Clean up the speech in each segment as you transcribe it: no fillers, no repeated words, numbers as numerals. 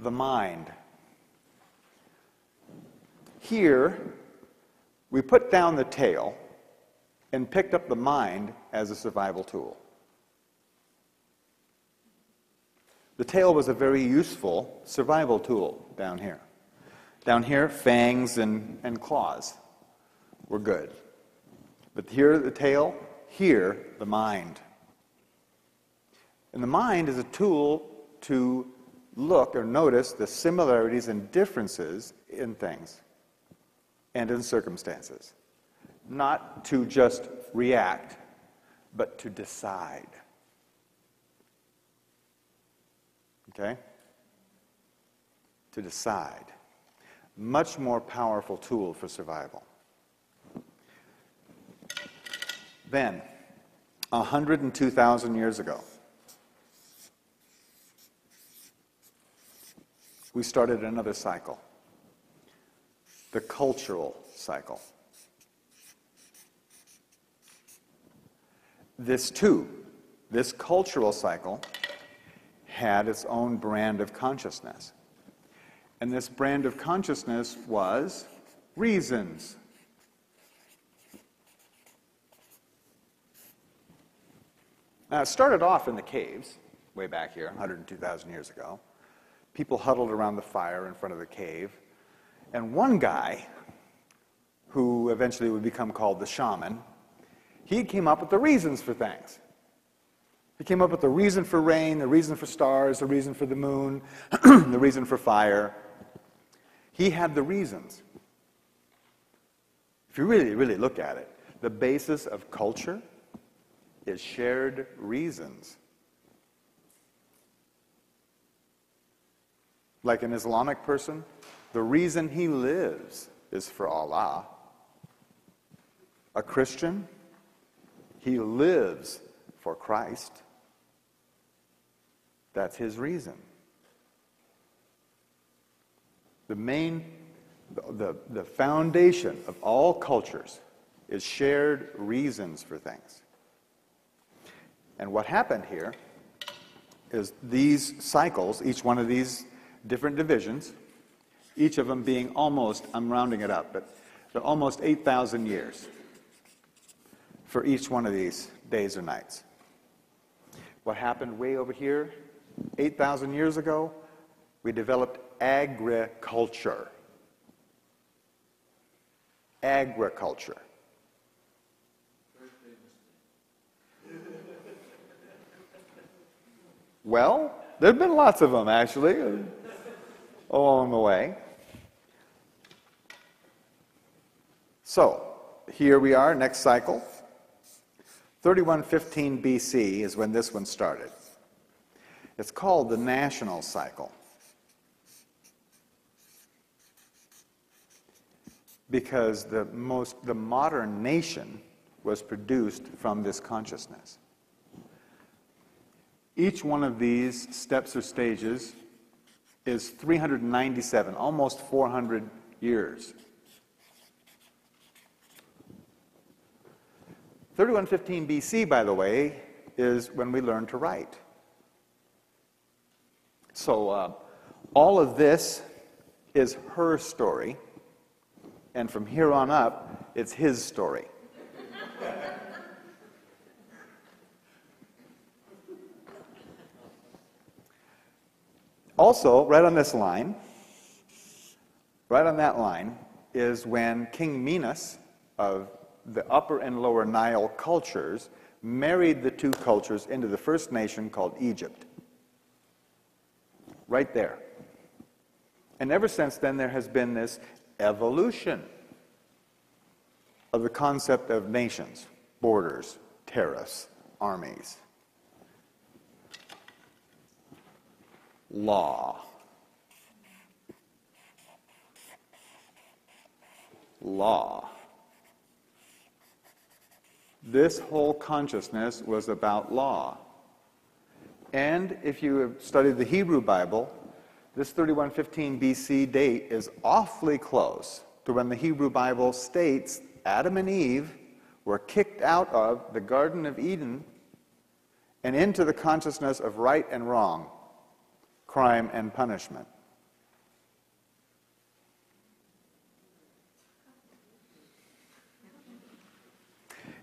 the mind. Here, we put down the tail and picked up the mind as a survival tool. The tail was a very useful survival tool down here. Down here, fangs and claws were good. But here, the tail, here, the mind. And the mind is a tool to look or notice the similarities and differences in things and in circumstances. Not to just react, but to decide. Okay? To decide. Much more powerful tool for survival. Then, 102,000 years ago, we started another cycle. The cultural cycle. This cultural cycle, had its own brand of consciousness. And this brand of consciousness was reasons. Now, it started off in the caves, way back here, 102,000 years ago. People huddled around the fire in front of the cave. And one guy, who eventually would become called the shaman, he came up with the reasons for things. He came up with the reason for rain, the reason for stars, the reason for the moon, the reason for fire. He had the reasons. If you really, really look at it, the basis of culture is shared reasons. Like an Islamic person, the reason he lives is for Allah. A Christian, he lives for Christ. That's his reason. The foundation of all cultures is shared reasons for things. And what happened here is these cycles, each one of these different divisions, each of them being almost, I'm rounding it up, but they're almost 8,000 years for each one of these days or nights. What happened way over here, 8,000 years ago, we developed agriculture. Agriculture. Well, there have been lots of them, actually, along the way. So, here we are, next cycle. 3115 BC is when this one started. It's called the national cycle. Because the modern nation was produced from this consciousness. Each one of these steps or stages is 397, almost 400 years. 3115 BC, by the way, is when we learned to write. So all of this is her story, and from here on up, it's his story. Also, right on this line, right on that line, is when King Minos of the Upper and Lower Nile cultures married the two cultures into the first nation called Egypt. Right there. And ever since then, there has been this evolution of the concept of nations, borders, tariffs, armies. Law. Law. This whole consciousness was about law. And if you have studied the Hebrew Bible, this 3115 BC date is awfully close to when the Hebrew Bible states Adam and Eve were kicked out of the Garden of Eden and into the consciousness of right and wrong, crime and punishment.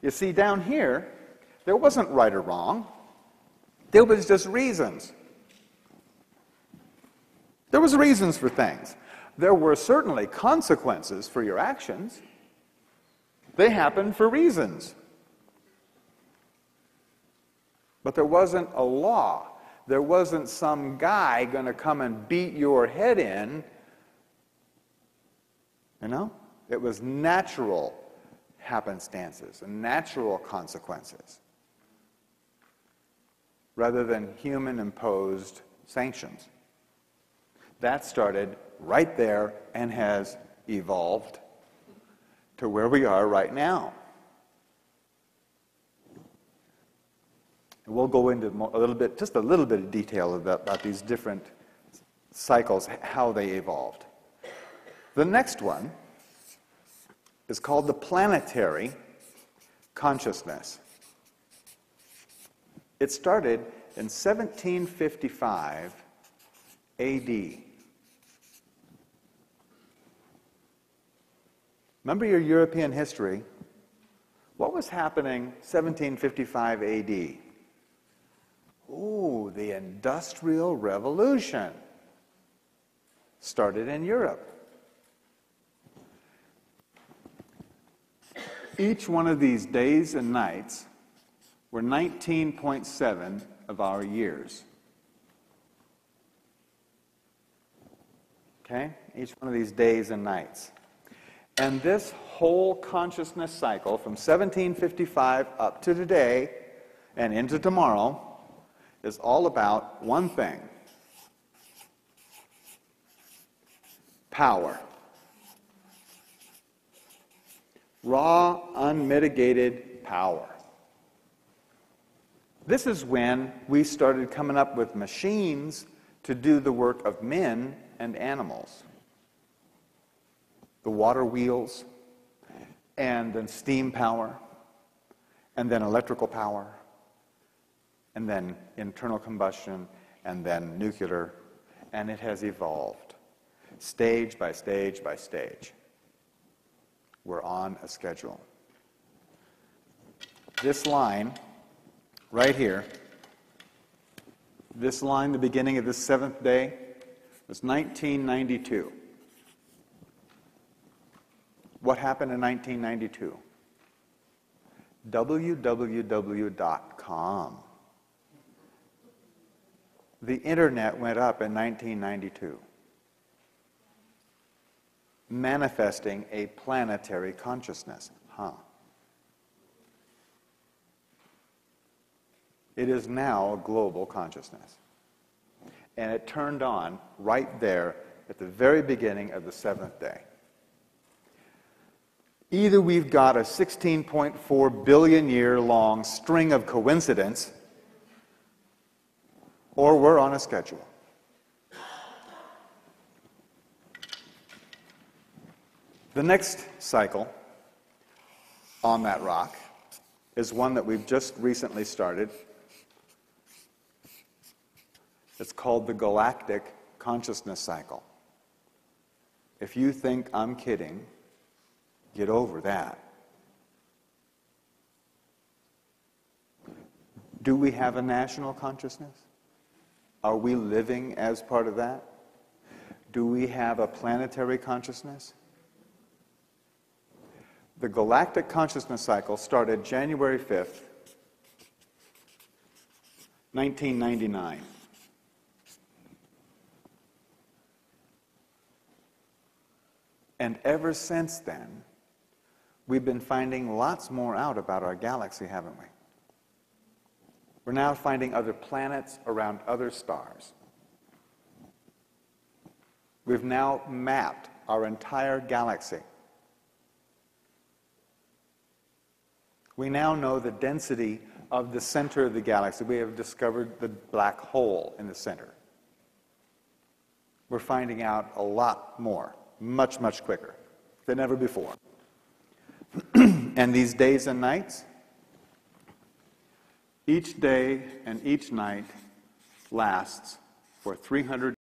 You see, down here, there wasn't right or wrong. There was just reasons. There was reasons for things. There were certainly consequences for your actions. They happened for reasons. But there wasn't a law. There wasn't some guy going to come and beat your head in. You know? It was natural happenstances and natural consequences rather than human-imposed sanctions. That started right there and has evolved to where we are right now. And we'll go into just a little bit of detail about these different cycles, how they evolved. The next one is called the planetary consciousness. It started in 1755 AD. Remember your European history? What was happening 1755 AD? Ooh, the Industrial Revolution started in Europe. Each one of these days and nights were 19.7 of our years. Okay? Each one of these days and nights. And this whole consciousness cycle from 1755 up to today and into tomorrow is all about one thing: power. Raw, unmitigated power. This is when we started coming up with machines to do the work of men and animals. The water wheels, and then steam power, and then electrical power, and then internal combustion, and then nuclear, and it has evolved stage by stage by stage. We're on a schedule. This line right here, this line, the beginning of this seventh day, was 1992. What happened in 1992? www.com. The internet went up in 1992. Manifesting a planetary consciousness. It is now a global consciousness. And it turned on right there at the very beginning of the seventh day. Either we've got a 16.4 billion year long string of coincidence, or we're on a schedule. The next cycle on that rock is one that we've just recently started. It's called the galactic consciousness cycle. If you think I'm kidding, get over that. Do we have a national consciousness? Are we living as part of that? Do we have a planetary consciousness? The galactic consciousness cycle started January 5th, 1999. And ever since then, we've been finding lots more out about our galaxy, haven't we? We're now finding other planets around other stars. We've now mapped our entire galaxy. We now know the density of the center of the galaxy. We have discovered the black hole in the center. We're finding out a lot more, much, much quicker than ever before. And these days and nights, each day and each night lasts for 300